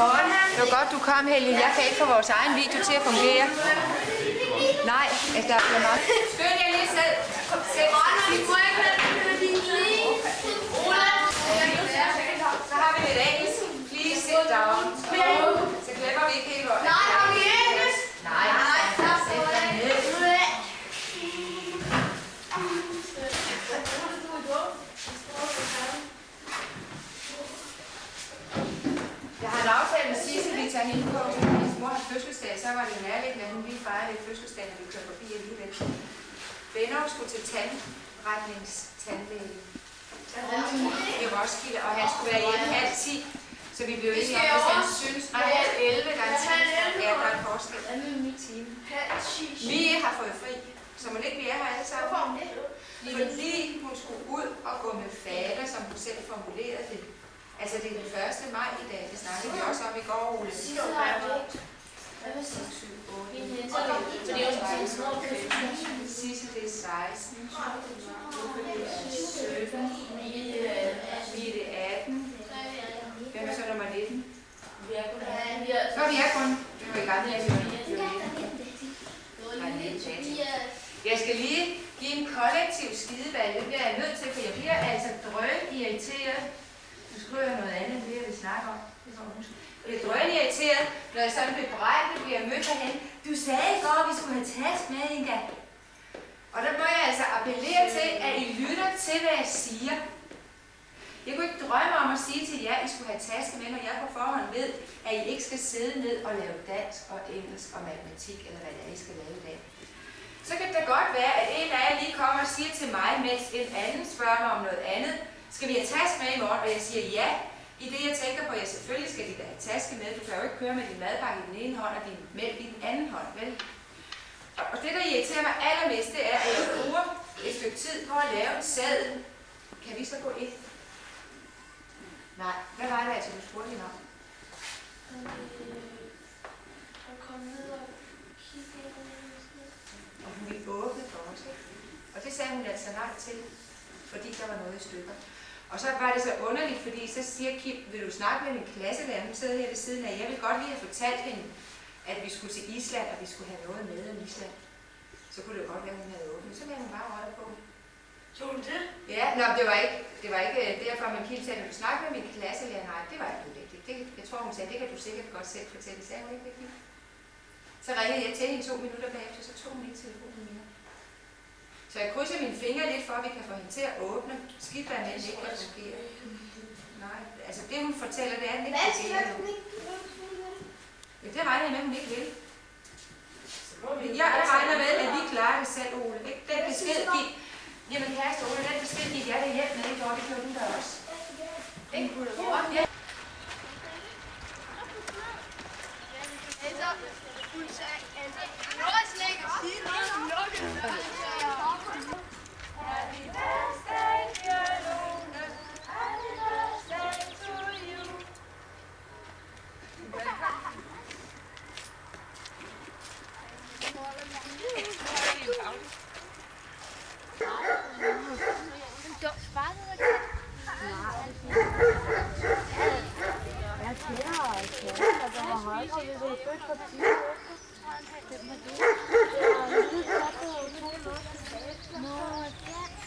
Det var godt, du kom, Helge. Jeg kan ikke få vores egen video til at fungere. Nej, der er nok. Skynd jer lige selv. Så har vi lidt engelsk. Please sit down. Så glemmer vi ikke helt godt. Nej, har vi engelsk? Nej, sæt dig ned. Jeg har en aftale med Sisse, vi tager hende på. Hvis mor har fødselsdag, så var det nærliggende, at hun ville fejre lidt fødselsdag, når vi kører forbi alligevel. Benno skulle til tandretningstandlæge i Roskilde, og han skulle være hjemme 9:30, så vi blev enige om, hvis han synes, nej, 11, der er 10, ja, der er en forskel. Vi har fået fri, så må ikke vi er her alle sammen. Fordi hun skulle ud og gå med fader, som hun selv formulerede det. Altså det er den 1. maj i dag, det snakkede vi også om i går, Ole. Sisse, det er 16. Uffe, det er 17. Vi det 18. Hvem er så nummer 19? Så vi er kun. Det var i gang med Jeg skal lige give en kollektiv skidevalg. Det bliver jeg nødt til, for jeg bliver altså drønirriteret. Nu skriver jeg noget andet, end det jeg vil snakke om. Jeg er drønirriteret, når jeg sådan bebrejdet bliver mødt herhen. Du sagde i går, at vi skulle have task med, Inga. Og der må jeg altså appellere til, at I lytter til, hvad jeg siger. Jeg kunne ikke drømme om at sige til jer, at I skulle have taske med, når jeg på forhånd ved, at I ikke skal sidde ned og lave dansk og engelsk og matematik, eller hvad det er, I skal lave i dag. Så kan det godt være, at en af jer lige kommer og siger til mig, mens en anden spørger mig om noget andet. Skal vi have taske med i morgen? Og jeg siger ja. I det jeg tænker på, at selvfølgelig skal de da have taske med. Du kan jo ikke køre med din madpakke i den ene hånd og din mælk i den anden hånd, vel? Og det, der irriterer mig allermest, det er, at jeg bruger et stykke tid på at lave en seddel. Kan vi så gå ind? Nej, hvad var det altså, du spurgte hende om? At komme ned og kigge ind. Og hun ville åbne for os, ikke? Og det sagde hun altså nej til, fordi der var noget i stykker. Og så var det så underligt, fordi så siger Kim, vil du snakke med min klasselærer? Hun sidder her ved siden af. Jeg vil godt lige have fortalt hende, at vi skulle til Island, og vi skulle have noget med om Island. Så kunne det jo godt være, at hun havde åbnet. Så lagde hun bare røget på. Tog hun det? Ja, det var ikke derfor, man Kim sagde, at du snakke med min klasselærer. Nej, det var ikke vigtigt. Jeg tror, hun sagde, det kan du sikkert godt selv fortælle. Sagde hun ikke det, Kim? Så ringede jeg til hende 2 minutter bagefter, så tog hun ikke telefonen mere. Så jeg krydser mine fingre lidt for, at vi kan få hende til at åbne. Skidt være med, at det ikke kan fungere. Nej, altså det hun fortæller, det er, at den ikke fungerer. Ja, det regner jeg med, at hun ikke vil. Jeg regner med, at vi klarer det selv, Ole. Den besked gik. Jamen kæreste Ole, den besked gik jeg der hjælp med, ikke? Og det gjorde du der også. Ikke? Ja. Happy birthday, dear Lone. Happy birthday to you.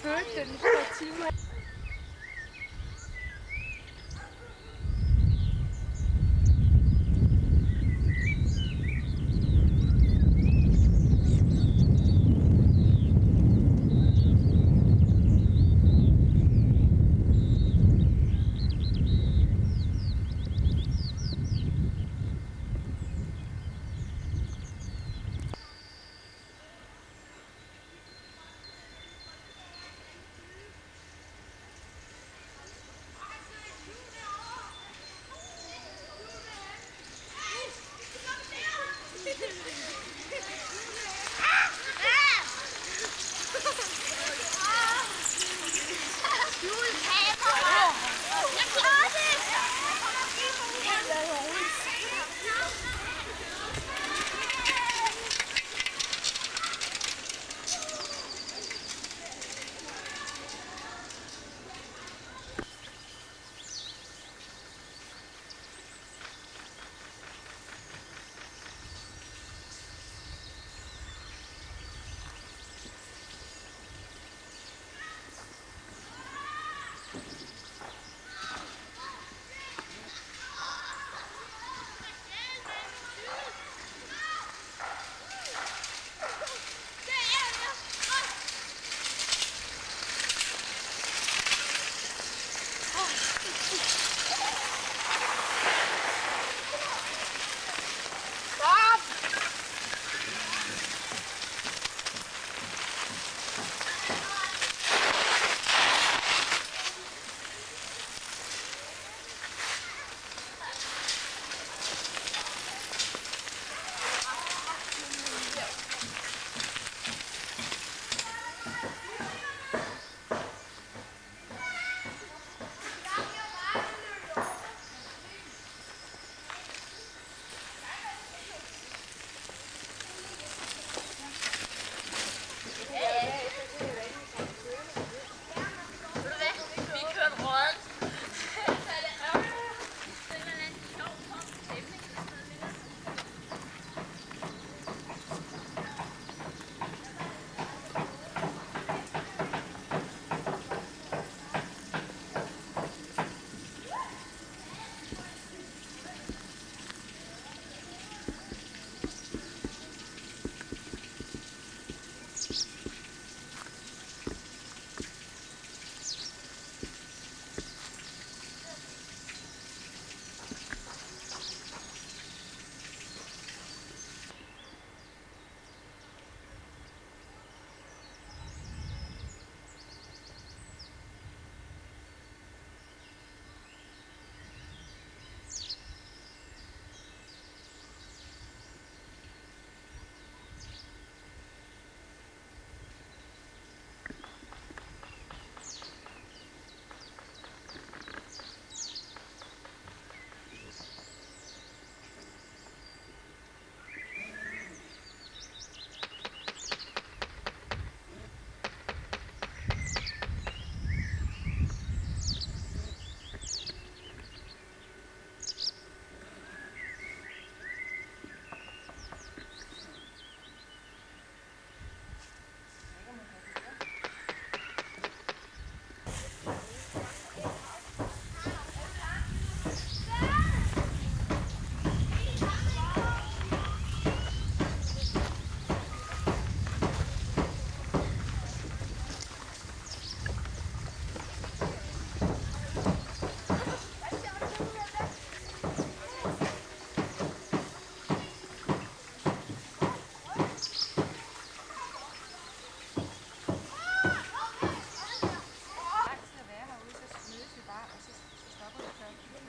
Følte den for timer.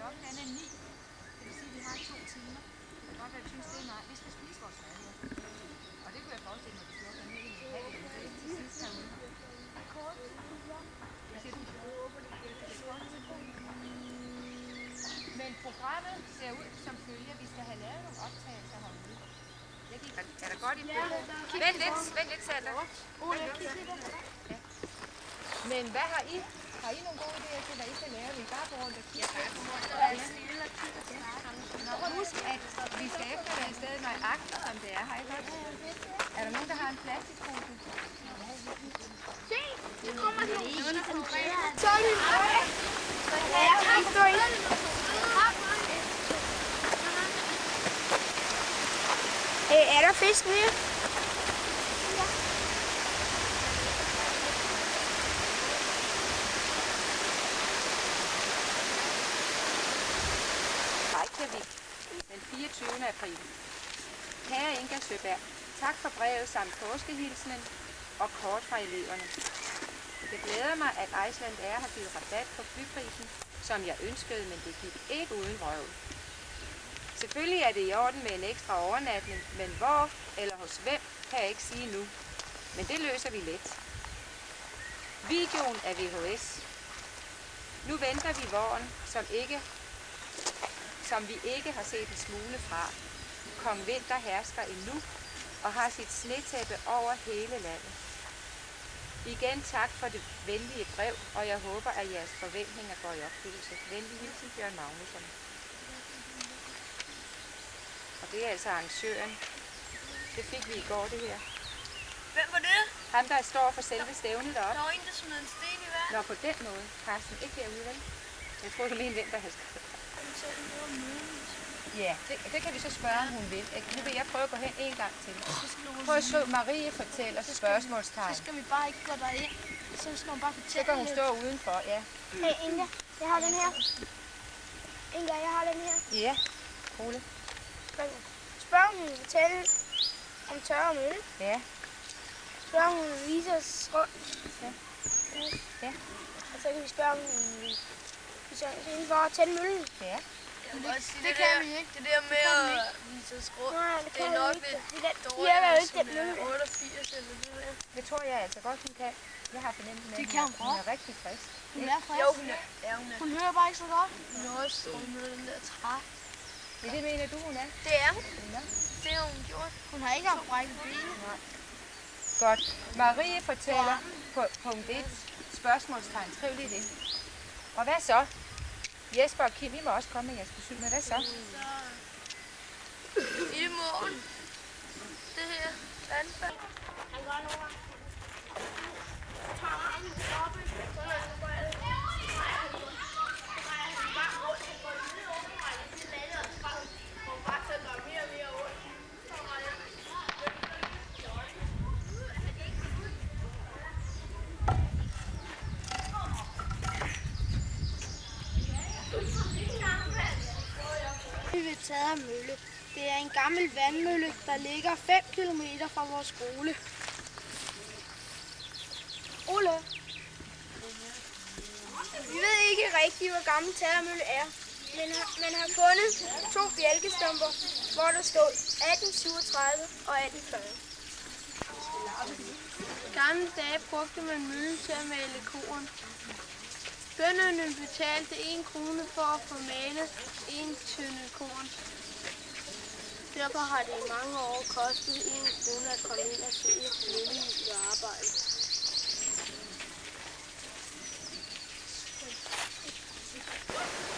klokken er 9. Det vil sige, at vi har 2 timer. Det kan godt være, at vi synes, det er nej. Vi skal spise vores mad her. Og det kunne jeg forestille mig, at vi gjorde dernede i lokalet til sidst herude. Hvad siger du? Men programmet ser ud som følger. Vi skal have lavet nogle optagelser herude. Er der godt i billedet? Vent lidt, Sander. Ja. Men hvad har I? Har I nogle gode idéer til, hvad I skal lave? Vi bare gå rundt og kigge. Husk, at vi skal efterlade stedet nøjagtigt, som det er. Har I godt? Er der nogen, der har en plastikpose? Se, nu kommer det. Er der fisk mere? Reykjavik, den 24. april. Kære Inga Søberg, tak for brevet samt påskehilsenen og kort fra eleverne. Det glæder mig, at Iceland Air har givet rabat på flyprisen, som jeg ønskede, men det gik ikke uden vrøvl. Selvfølgelig er det i orden med en ekstra overnatning, men hvor eller hos hvem kan jeg ikke sige nu. Men det løser vi let. Videoen er VHS. Nu venter vi vognen, som vi ikke har set en smule fra. Kong Vinter hersker endnu og har sit snetæppe over hele landet. Igen tak for det venlige brev, og jeg håber, at jeres forventninger går i opfyldelse. Venlig hilsen, Bjørn Magnusson. Og det er altså arrangøren. Det fik vi i går, det her. Hvem var det? Ham, der står for selve stævnet deroppe. Der var en, der smed en sten i vand. Nå, på den måde. Carsten, ikke derude, vel? Jeg tror, du mener, hvem der har skrevet. Ja, det kan vi så spørge, om hun vil. Nu vil jeg prøve at gå hen en gang til. Prøv at skrive Marie fortæller spørgsmålstegn. Så skal vi bare ikke gå derind. Så skal man bare Så fortælle kan hun stå udenfor, ja. Hey Inga, jeg har den her. Inga, jeg har den her. Ja, Ole. Spørg om hun vil fortælle om tørre mølle. Ja. Spørg om hun vil vise os rundt. Ja. Ja. Og så kan vi spørge om hun vil vise os indenfor at tænde møllen. Ja. Det kan vi ikke. Det der med at vise os rundt. Nej, det Det er kan nok vi ikke. lidt Det dårligt, virker jo hvis ikke, hun den mølle. er 88 eller det der. Det tror jeg altså godt, hun kan. Jeg har fornemmelsen af, Det at kan hun hun er rigtig frisk. Hun er frisk. Jo, hun er. Ja, hun er. Hun hører bare ikke så godt. Hun er også med den der træ. Ja, det mener du, hun er? Det er hun. Ja. Det har hun gjort. Hun har ikke haft brækket benet. Godt. Marie fortæller på punkt 1. Spørgsmålstegn. Skriv lige det. Og hvad så? Jesper og Kim, I må også komme med jeres besøg. Men hvad så? I morgen. Det her vandfald. Han gør nogle gange. Tager armen oppe. Så når han går alt. Vi vil tage af mølle. Det er en gammel vandmølle, der ligger 5 km fra vores skole. Ole. Vi ved ikke rigtigt, hvor gammel Tagermølle er, men man har fundet 2 bjælkestumper, hvor der stod 1837 og 1840. I gamle dage brugte man møllen til at male korn. Bønderne betalte 1 krone for at få malet 1 tønde korn. Derfor har det i mange år kostet 1 krone at komme ind og se et mølleligt arbejde.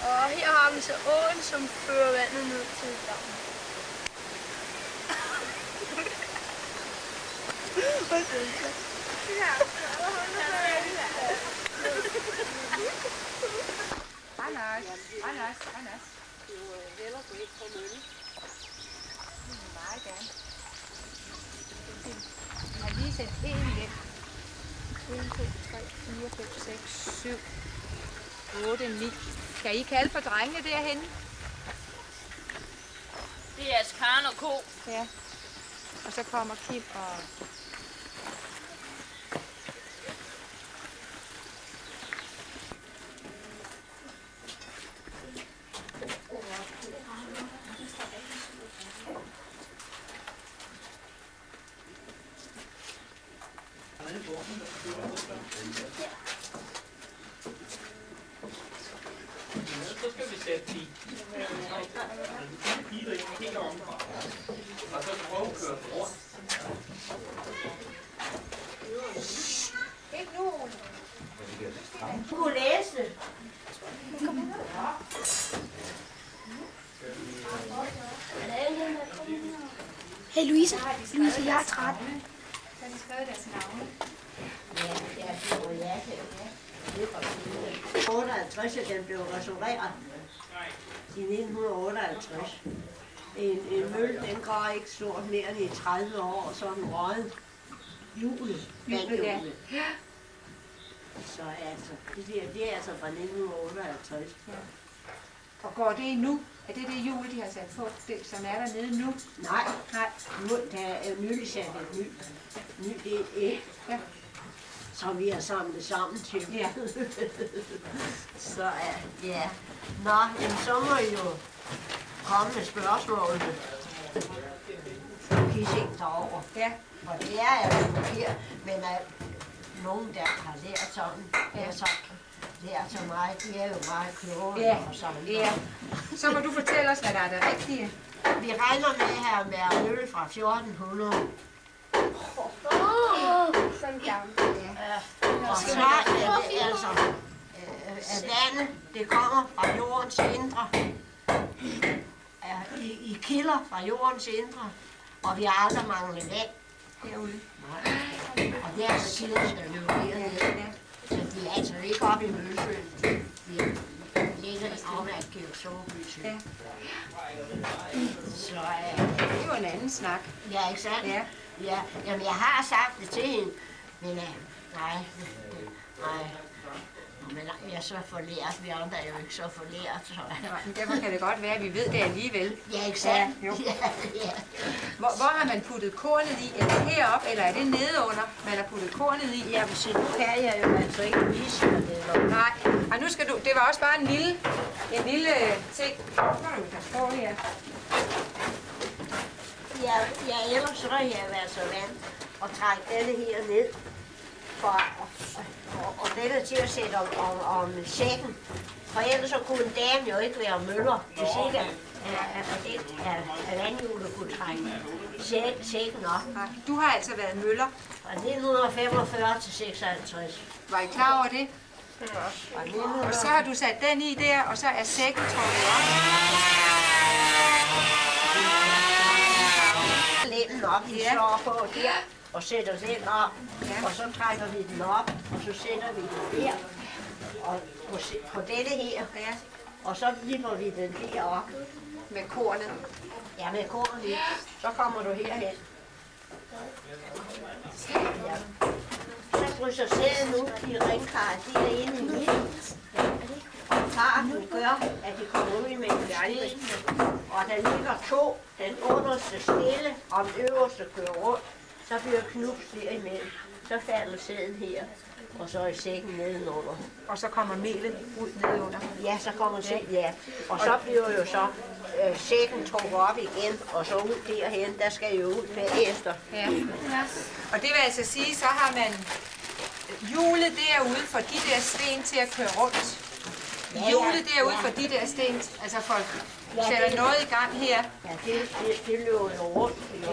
Og her har vi så åen, som fører vandet ned til dammen. Anders. Du hellere gå ind på møllen. Meget gerne. Jeg har lige sendt 1 hjem. 1, 2, 3, 4, 5, 6, 7, 8, 9. Kan I kalde for drengene derhenne? Det er Karen og Ko. Ja. Og så kommer Kim og... skal vi sætte de biler helt om. Og så prøve at køre rundt. Ikke nu. Du kunne læse det. Hey Louise, jeg er træt. Så har de skrevet deres navne. Ja, det er fra 58, at den blev restaureret i 1958. En mølle, den går ikke stort mere end i 30 år, og så er den røget hjulet. Baghjulet. Så altså, det er altså fra 1958. Ja. Og går det nu? Er det det hjul, de har sat på, det, som er dernede nu? Nej, Nej. nu der er nylig sat et nyt et, Ja. som vi har samlet sammen til. Ja. Så ja. Nå, jamen, så må I jo komme med spørgsmålene. Kan I se derovre? Ja. Og det er jo forkert, men nogen, der har lært sådan, lært så meget, de er jo meget klogere Ja. og sådan. Ja. Så må du fortælle os, hvad der er det rigtige. Vi regner med her med at mølle fra 1400. Sådan gammel. Og så er det altså, at vandet, det kommer fra jordens indre. I kilder fra jordens indre, og vi har aldrig manglet vand Derude. og deres kilder skal løbe hernede. Så de er altså ikke oppe i Møllesøen. De ligger oppe af Kirksåby. Ja. Så Det er jo en anden snak. ja, ikke sandt? Ja. Ja, jamen jeg har sagt det til hende, men nej. Men jeg er så forlært, vi andre er jo ikke så forlært, så... Men derfor kan det godt være, at vi ved det alligevel. Ja, ikke sandt? Ja, jo. Ja. Hvor har man puttet kornet i? Er det heroppe, eller er det nedeunder, man har puttet kornet i? Jeg vil sige, nu kan jeg jo altså ikke vise mig det. Nej, og nu skal du, det var også bare en lille ting. Så kan du passe på her. Ja, ellers så er jeg altså vant at trække denne her ned. Og denne til at sætte om sækken. For ellers så kunne en dame jo ikke være møller, hvis ikke at vandhjulet kunne trække sækken op. Nej, du har altså været møller. Fra 1945 til 56. Var I klar over det? Fra 1900 Og så har du sat den i der, og så er sækken trukket op. Lænden op, vi slår på der, og sætter den op, og så trækker vi den op, og så sætter vi den der, og på denne her, og så klipper vi den derop. Med kornet. Ja, med kornet i. Så kommer du herhen. Ja. Så krydser sæden ud i ringkarret, de er inde i midten. Og farten gør, at de kommer ud med en sten, og der ligger to, den underste stille, og den øverste kører rundt. Så bliver knups derimellem. Så falder sæden her, og så er sækken nedenunder. Og så kommer melet ud nedenunder. Ja, så kommer sækken, ja. Og så bliver jo så sækken trukket op igen, og så ud derhen, der skal jo ud bagefter. Ja. Og det vil altså sige, så har man hjulet derude for de der sten til at køre rundt. Hjulet derude for de der sten, altså for sætter noget i gang her. Ja, det løber jo rundt. Jo.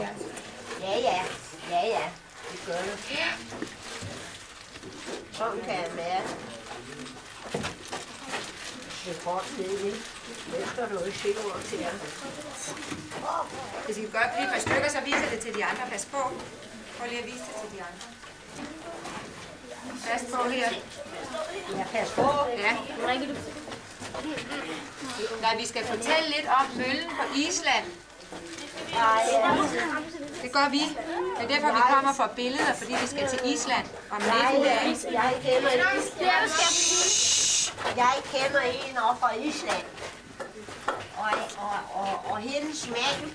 Ja, det gør det. Sådan kan jeg mærke. Det er hårdt ned i. Det skal du ikke se over til jer. Hvis I kan gøre et par stykker, så viser det til de andre. Pas på. Prøv lige at vise det til de andre. Pas på her. Ja, pas på. Ja. Nej, vi skal fortælle lidt om møllen på Island. Det gør vi. Det er derfor, vi kommer for billeder, fordi vi skal til Island om 19 dage. Jeg kender en op fra Island. Og hendes mand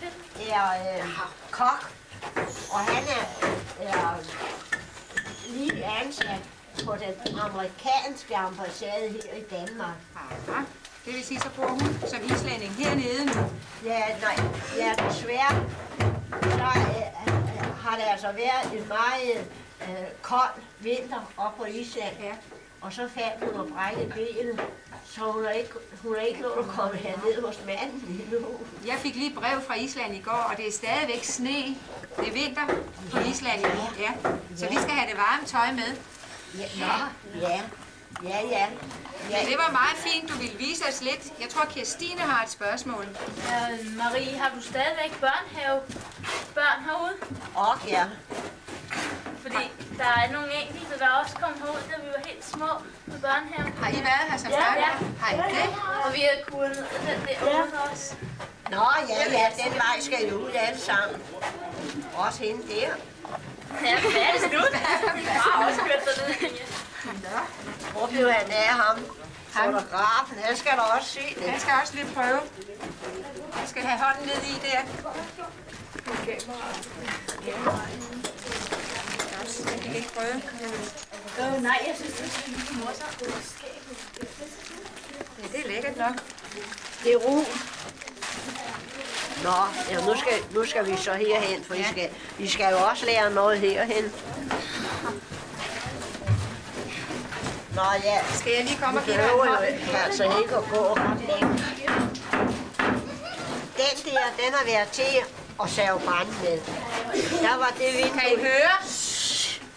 er kok. Og han er lige ansat på den amerikanske ambassade her i Danmark. Aha. Det vil sige, så bor hun som islænding hernede nu. Ja, desværre. Så har det altså været en meget kold vinter op på Island. Ja. Og så fandt hun og brækket benet, så hun er ikke nået at komme herned hos manden endnu. Jeg fik lige brev fra Island i går, og det er stadigvæk sne. Det er vinter på Island. Ja. Så vi skal have det varme tøj med. Ja. Det var meget fint, du ville vise os lidt. Jeg tror, Kirstine har et spørgsmål. Marie, har du stadigvæk børn herude? Ja. Fordi der er nogle enkelte, der også kom herud, da vi var helt små på børnehaven. Har I været her som Ja. Har I det? Og vi har kunnet den der uden os. Nå, ja, den vej skal I ud alle sammen. Også hende der. Ja, hvad er det slut? Vi har også kørt dernede. Hvor blev han af ham? Fotografen, han skal da også se det. Jeg skal også lige prøve. Jeg skal have hånden ned i der. Jeg kan ikke prøve. Nej, jeg synes, det er morsomt. Ja, det er lækkert nok. Det er ro. Nå, ja, nu skal vi så herhen, for I skal jo også lære noget herhen. Nå ja, Skal jeg lige komme og give dig en behøver hånd? jo altså ikke at gå ret længe. Den har været til at save brænde med. Der var det vindue, Kan I høre?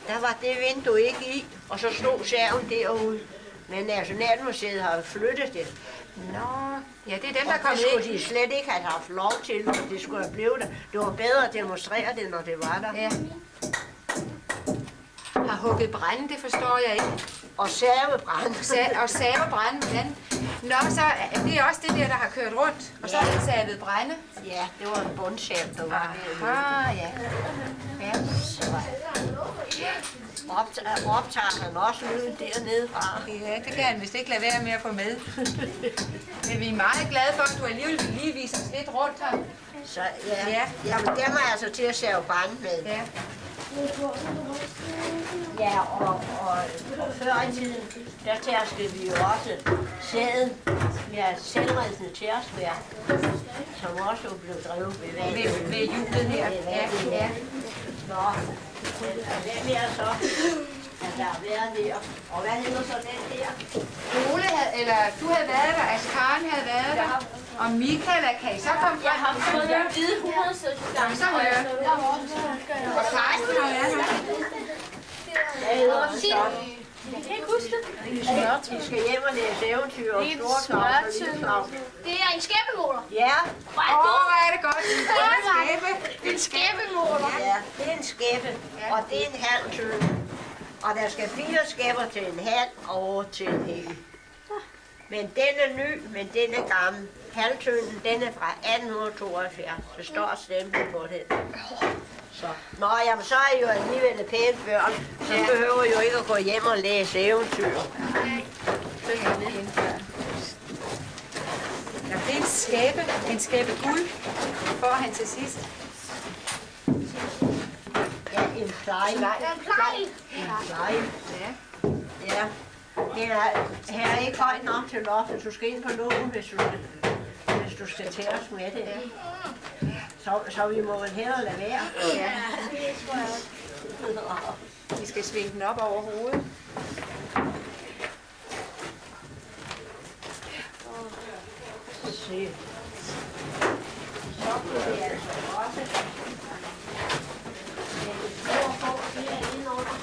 der var det vindue ikke i, og så stod saven derude. Men Nationalmuseet har flyttet det. Nå, ja, det er dem, der Og kom det skulle ind. de slet ikke have haft lov til, og det skulle have blevet der. Det var bedre at demonstrere det, når det var der. Ja. Har hugget brænde, det forstår jeg ikke. Og savebrænde. Og savebrænde, hvordan? Nå, så er det også det der, der har kørt rundt. Og så er det savet brænde. Ja, det var en bundsav, der var der. Ah, ja. Ja. Optager han også lyden dernede fra. Ja, det kan han vist ikke lade være med at få med. Men vi er meget glade for, at du alligevel vil lige vise os lidt rundt her. Så ja, jamen dem er altså til at save brænde med. Ja. Ja, og før i tiden, der tærskede vi jo også sæden. Vi har et selvredsende tærskværk, som også blev drevet ved vand. Ved hjulet her. Ja, ja. Nå, hvem er så, at der har været der? Og hvad hedder så den der? Ole havde, eller du havde været der, altså Karen havde været der. Og Michael, kan I så komme frem? Jeg har fået en hvide 100 Kom så høre. Og Karsten har været her. Hvad hedder den så? Jeg kan ikke huske det. Vi skal hjem og læse eventyr og storklap og lilleklap. Det er en skæbemåler. Ja, Hvor er det godt. En skæbemåler. ja, det er en skæppe, og det er en halv tønde. Og der skal 4 skæpper til en halv og til en hel. Men den er ny, men den er gammel. Halvtønden, den er fra 1872. Det står stempel på den. Så. Nå, jamen så er I jo alligevel et pænt børn. Så behøver I jo ikke at gå hjem og læse eventyr. Ja, det er en skæbe guld, får han til sidst. Ja, en pleje. En plejl. En pleje. Ja. Ja. Men her er ikke højt nok til loftet. Du skal ind på lågen, hvis du skal til os med det. Så vi må vel hellere lade være. Ja. Vi skal svinge den op over hovedet. Se. Så kunne vi altså også lægge store på indenunder.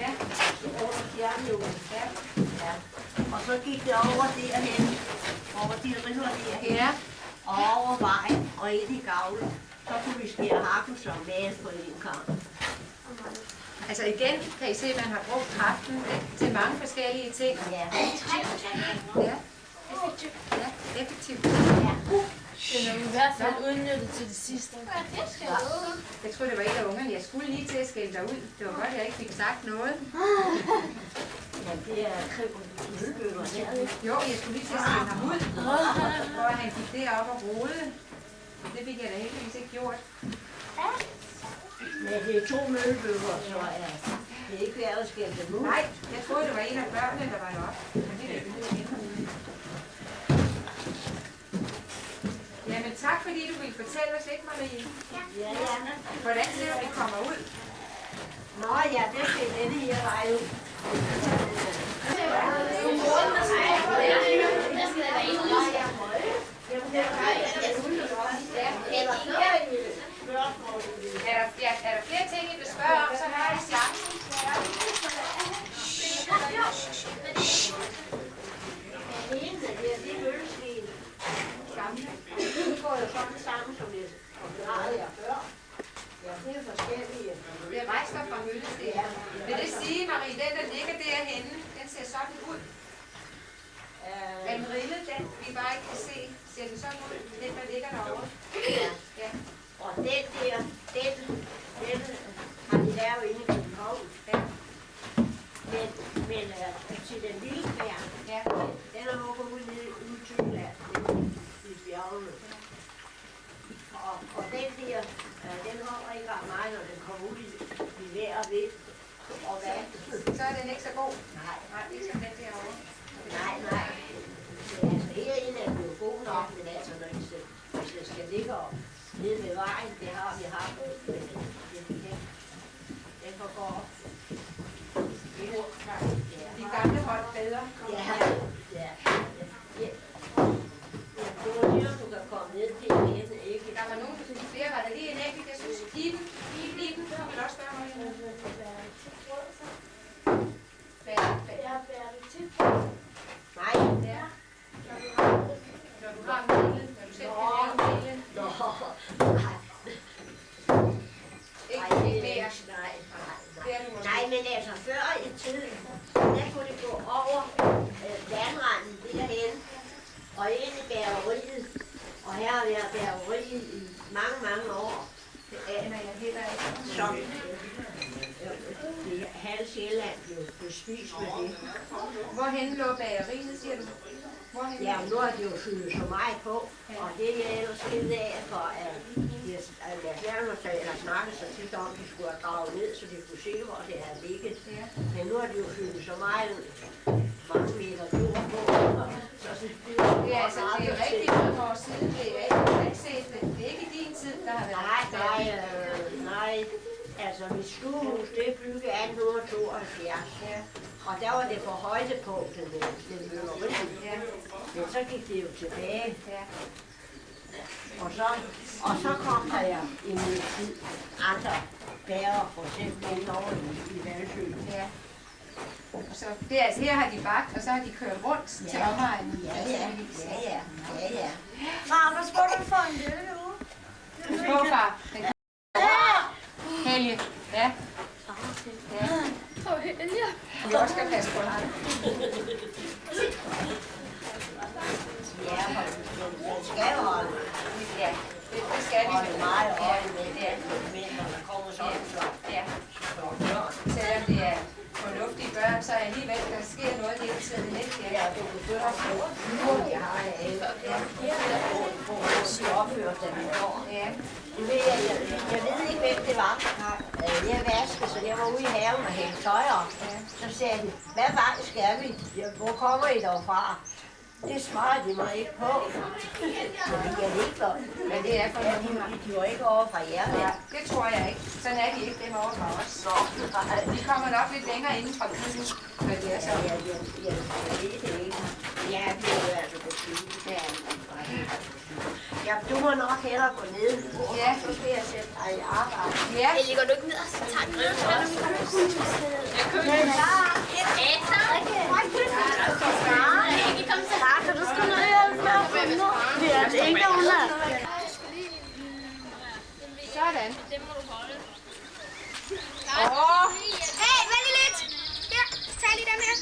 Ja. Under stjernehjulet. Ja. Og så gik det over derhen, over de river derhen, Ja. og over vejen og ind i gavlen. Så kunne vi skære hakken som mad på en kamp. Altså igen kan I se, at man har brugt kraften til mange forskellige ting. Ja. Ja. Ja, effektivt. Den er i hvert fald udnyttet til det sidste. Jeg tror det var en af ungerne. Jeg skulle lige til at skælde dig ud. Det var godt, at jeg ikke fik sagt noget. Ja, det er mølbøger her. Jo, jeg skulle lige til at skælde ham ud. Hvor han gik derop og rode. Det fik jeg da heldigvis ikke gjort. Men det er 2 mølbøger, så det er ikke værd at skælde dem ud. Nej, jeg troede det var en af børnene, der var deroppe. Men det er det ikke. Jamen tak, fordi du ville fortælle os lidt, Marie. Ja. Hvordan ser vi kommer ud? Nå ja, det skal denne her vej ud. Er der flere ting, I vil spørge om, så har I chancen. Det eneste, det er møllesten. Gamle. De går jo sådan sammen, som jeg forklarede jer før. Ja, det er forskellige. Det er rester fra møllesten. Vil det sige, Marie, den der ligger derhenne, den ser sådan ud? Er den rillet, den vi bare ikke kan se? Ser den sådan ud, den der ligger derovre? Ja. Og den der, den har de lavet inde i København. Ja. Men til den lille kværn, Ja. den er hugget ud nede i Tyskland, i bjergene. Og den der, den holder ikke ret meget, når den kommer ud i vejr og vind. Og vand. Så er den ikke så god? Nej. Nej, ikke som den derovre. Nej. Altså herinde er den jo god nok, men altså hvis det skal ligge op nede ved vejen, det har vi haft. Den forgår. De gamle holdt bedre. Ja. Det var lige, om du kan komme ned til igen, ikke? Der var nogen, der fik flere. Var der lige en enkelt, jeg synes, Iben, du vil også spørge mig. Nej. Ja. Når du har mailen, når du selv kan lave mailen. Ikke mere. Nej, men altså før i tiden, der kunne det gå over vandranden derhen og ind i bærgeriet. Og her har været bærgeriet i mange år. Aner jeg heller ikke. Som halv Sjælland blev spist med det. Hvorhen lå bageriet, siger du? Hvorhen? Ja, nu har de jo fyldt så meget på, og det er jeg ellers ked af, for at jeg fjernerne har snakket så tit om, at de skulle have gravet ned, så de kunne se, hvor det har ligget. Ja. Men nu har de jo fyldt så meget, mange meter jord på, så Det er altså, det er jo rigtig mange år siden, det er ikke set det. Det er ikke din tid, der har været. Nej. Altså, mit stuehus, det er bygget 1872. Ja. Og der var det på højdepunktet med mølleriet. Ja. Men så gik det jo tilbage. Ja. Og så kom der ja, i min tid andre bærer, for eksempel ind over i Valsø. Ja. Og så, det er altså, her har de bagt, og så har de kørt rundt til omegnen. Ja. Far, hvad skal du få en lille uge? Hvorfra? Helge. Ja. For Helge. Vi også skal passe på ham. Ja, den skal holde. Ja, det skal vi. Og det er meget øje med det, men når der kommer sådan så. Ja. Selvom det er fornuftige børn, så er alligevel, der sker noget hele tiden. Ja, du kan gøre nu, jeg har en opført, da vi går. Ja. Du ved, jeg ved ikke, hvem det var. Jeg vaskede, så jeg var ude i haven og hængte tøj op. Så sagde de, hvad vej skal vi? Ja, hvor kommer I dog fra? Det svarede de mig ikke på. Jeg ved ikke, hvor. Men det er for De var ikke over fra jer. Ja, det tror jeg ikke. Sådan er de ikke, dem over fra os. De kommer nok lidt længere inden fra byen, når de er så. Jeg ved det ikke. Ja, det er jo altså på byen. Ja, du må nok hellere gå ned. Ja. Så skal jeg sætte dig i arbejde. Ja. Helge, går du ikke ned og tager en grøn? Kan du skrive noget hjælp med at finde noget? Det er det ikke, hun er. Sådan. Det må du holde. Hey, vent lige lidt. Her, tag lige den her.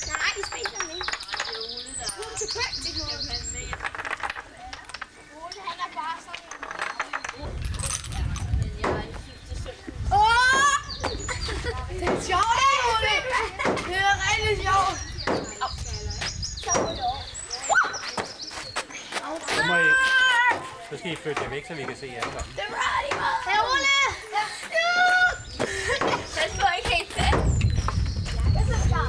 Nej, vi spiser den ikke. Hun er til køb til nogen. Ole, han er bare sådan en. Det er sjovt, Ole. Det er rigtig sjovt. Så skal I flytte jer væk, så vi kan se jer alle sammen. Det er rigtig meget. Hey, Ole. Den får ikke helt fat. Jeg er så klar.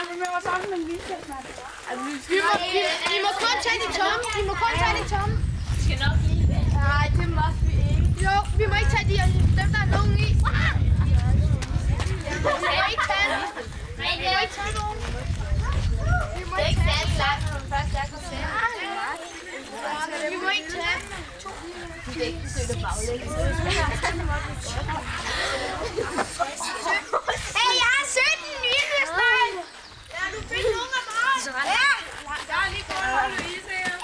I må kun tage de tomme. I må kun tage de tomme. Vi skal nok lige vælge. Nej, det må vi ikke. Jo, vi må ikke tage dem, der er nogen i. Vi må ikke tage dem. Nej, Vi må ikke tage nogen. Vi må det er ikke ikke tage særlig langt, når man først er på scenen. dem. Vi må ikke tage dem. Det er ikke et stykke baglæg. Hey, jeg har søgt en nyhedstegn. Ja, du fik nogen af mig. Ja. Der er lige gået for Louise her.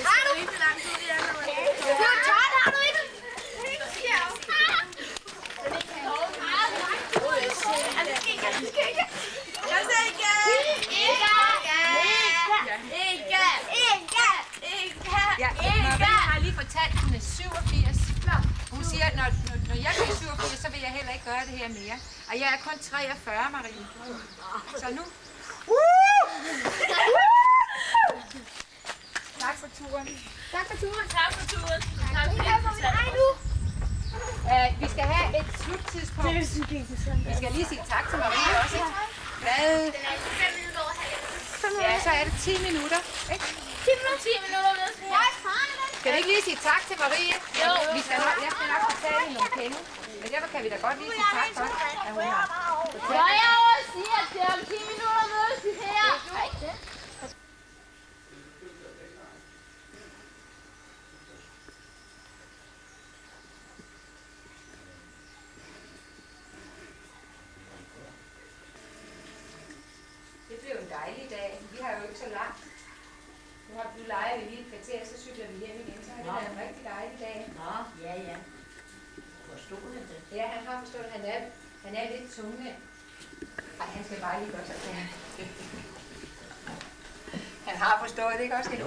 Har du? Du er 12, har du ikke? Marie har lige fortalt, at hun er 87. Hun siger, at når jeg bliver 87, så vil jeg heller ikke gøre det her mere. Og jeg er kun 43, Marie. Så nu. Tak for turen. Tak for turen. Tak for turen. Tak for Vi skal have et sluttidspunkt. Vi skal lige sige tak til Marie også. Hvad? Ja, så er det 10 minutter. Ikke? 10 minutter med her. Skal vi ikke lige sige tak til Marie? Jo. Jeg skal nok betale hende nogle penge. Men derfor kan vi da godt lige sige tak for, at hun har. Så jeg også sige, at det er om 10 minutter mødes vi her. Det blev en dejlig dag. Vi har jo ikke så langt. Nu leger vi lige et kvarter, så cykler vi hjem igen. Så har det været en rigtig dejlig dag. Nå, ja. Forstod jeg det? Ja, han har forstået, at han er lidt tungnem. Ej, han skal bare lige godt så tage. Han har forstået det, ikke også? Jo.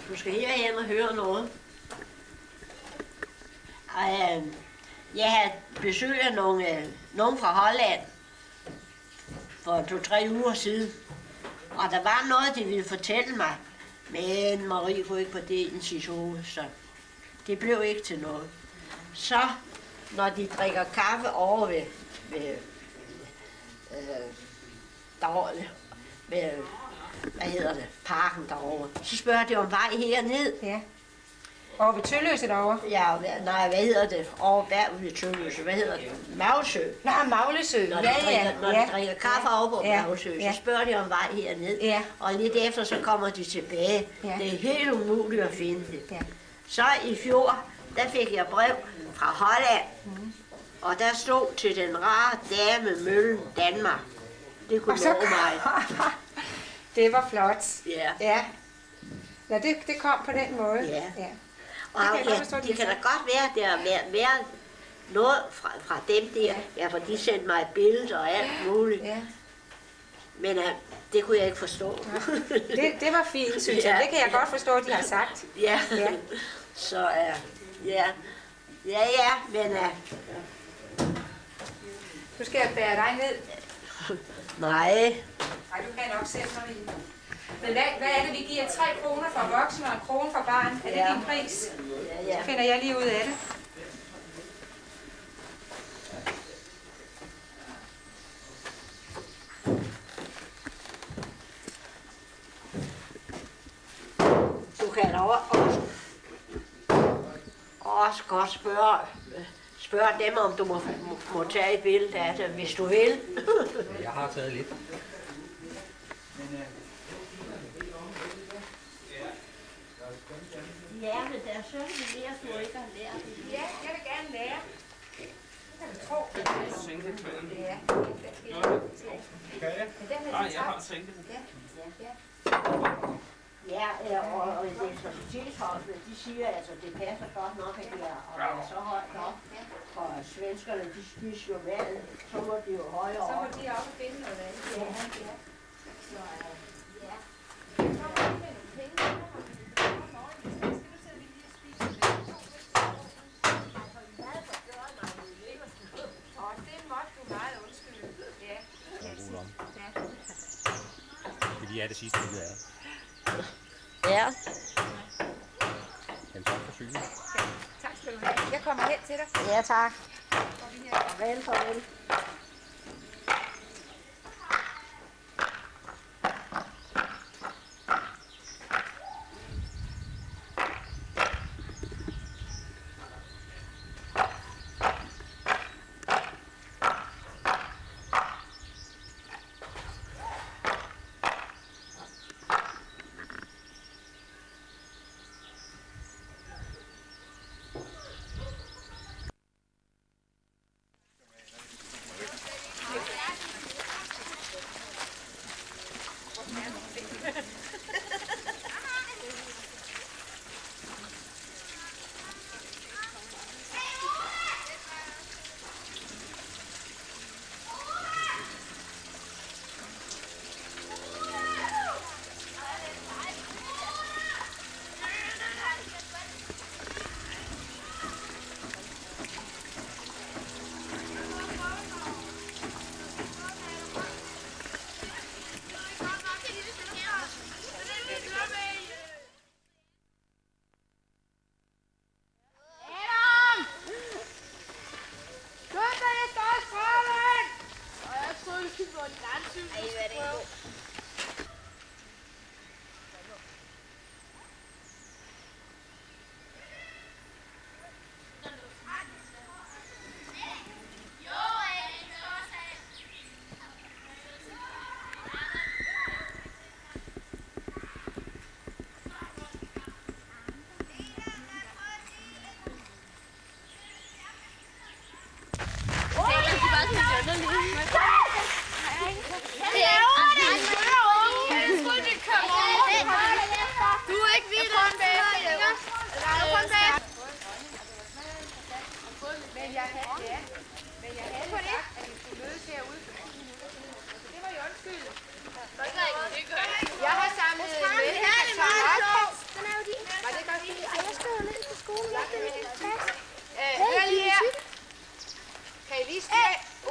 Du skal herhjem og høre noget. Jeg havde besøg af nogen fra Holland for 2-3 uger siden. Og der var noget, de ville fortælle mig. Men Marie kunne ikke på det i sit hoved, så det blev ikke til noget. Så, når de drikker kaffe over ved hvad hedder det, parken derovre, så spørger de om vej herned. Ja. Og ved Tølløse derovre? Ja, nej, hvad hedder det? Over bag ved Tølløse, hvad hedder det? Maglesø. Nå, Maglesø. Når de drikker kaffe over på Maglesø, så spørger de om vej herned. Ja. Og lidt efter, så kommer de tilbage. Ja. Det er helt umuligt at finde det. Ja. Så i fjor, der fik jeg brev fra Holland, og der stod til den rare dame Møllen Danmark. Det kunne nå mig. Det var flot. Ja. Ja. Nå, det kom på den måde. Ja. Ja. Og det kan da godt være, at der har været noget fra dem der. Ja, for de sendte mig et billede og alt muligt. Ja. Men det kunne jeg ikke forstå. Det var fint, synes jeg. Det kan jeg godt forstå, at de har sagt. Ja. Ja. Så men Nu skal jeg bære dig ned. nej. Nej, du kan nok selv, Marie. Men hvad er det, vi giver? 3 kroner for voksne og 1 krone for barn? Er det din pris? Ja. Så finder jeg lige ud af det. Du kan da også godt spørge dem, om du må tage et billede af det, hvis du vil. Jeg har taget lidt. Ja, men der er sådan lidt mere, du ikke har lært. Ja, jeg vil gerne lære. Det kan du tro. Sænkepladen. Ja. Kan jeg? Men den er Nej, lidt jeg har træt. sænket den. Ja, og elektricitetsholdene, de siger altså, det passer godt nok, at det er så højt op. Og svenskerne, de spiser jo maden, så må de jo højere Så op. må de op og finde noget andet. Ja. Så, ja. Fordi er det sidste, det er. Ja. Men tak for synet. Tak skal du have. Jeg kommer hen til dig. Ja, tak. Farvel.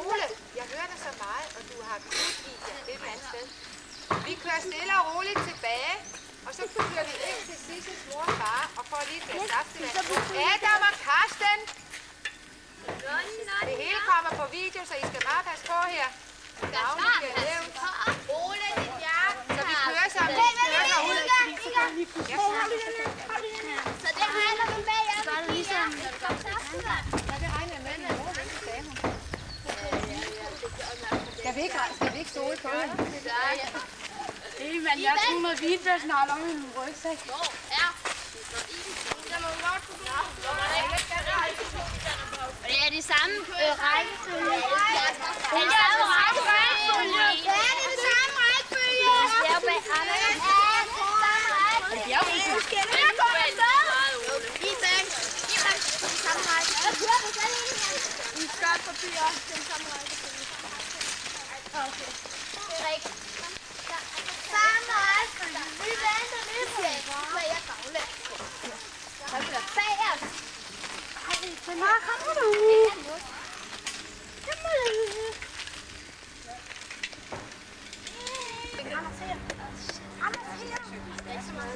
Ole, jeg hører dig så meget, og du har klipvideoer et eller andet sted. Vi kører stille og roligt tilbage, og så kører vi ind til Sisses mor og far, og får lige et glas saftevand. Adam og Karsten! Det hele kommer på video, så I skal bare passe på her. Navnet bliver nævnt. Ole, din jakke. Så vi kører sammen. Vi kører derud. Så det regner du med, at det er ligesom, når du kommer til Canada. Ja, det regner jeg med, at mor vil sagde hun. Skal vi ikke stole på hende? Men jeg tror med vinpersonale om en rygsæk. Hvor er? Der må godt kunne gå. Det er de samme rækkefølge. Det er de samme rækkefølge. Det er de samme rækkefølge. Det er bag Anders. Det er jo ikke. Jeg kommer afsted. I bag. I bag. De samme rækkefølge. Jeg kører på den ene. I skørt papir også. Den samme rækkefølge. Okay. Rik. Samme rækkefølge. Vi venter lidt på jer. Så er jeg gavle. Bag os. Hvor kommer du? Kommer du? Anders her. Anders her. Ikke så meget.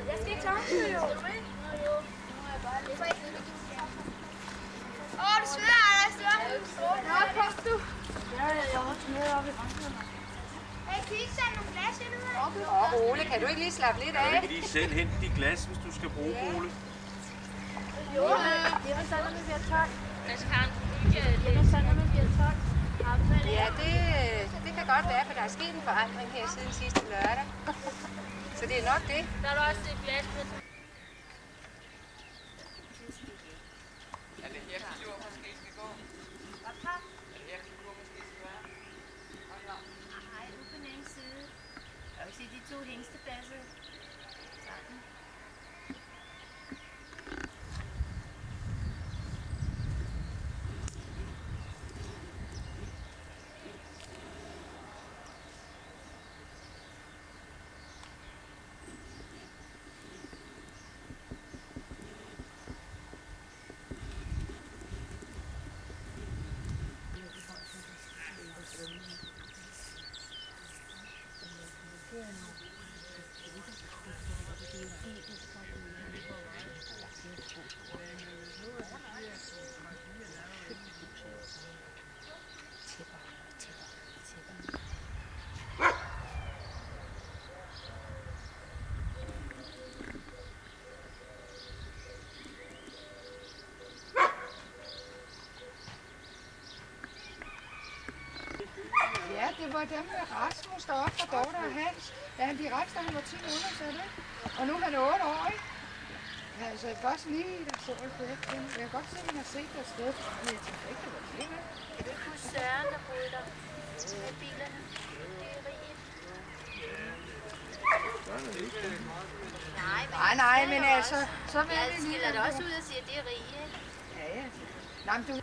Jeg skal ikke tage jo. Åh, det svær, Anders. Nå, pas du. Ja, jeg har også med op i bankerne. Hey, kan I ikke sende nogle glas ind ud? Ole, kan du ikke lige slappe lidt af? Jeg kan lige selv hente de glas, hvis du skal bruge dem, Ole. Jo, det er sådan, at vi bliver tørt. Mads Karen, Det er sådan, at vi bliver tørt. Ja, det kan godt være, for der er sket en forandring her siden sidste lørdag. Så det er nok det. der er der også et glas med. Er det her kilo måske skal gå? Er det her kilo måske skal være? Nej, ude på den anden side. Jeg vil sige, de to hængstepladser sammen. Ja, det var dem med Rasmus deroppe fra Dorte og Hans. Da han blev rejst, da han var 10 måneder, så det. Og nu er han 8 år, ikke? Ja, altså, jeg kan godt lige, der så jeg på FN. Jeg kan godt se, at han har set det afsted. Men jeg tænker ikke, det var det, vel? Kan du ikke huske Søren, der boede der med bilerne? Det er riget. Nej, men altså, så vil Jeg vi lige... skiller det også ud og siger, at det er riget. Ja, ja. Nej, men du...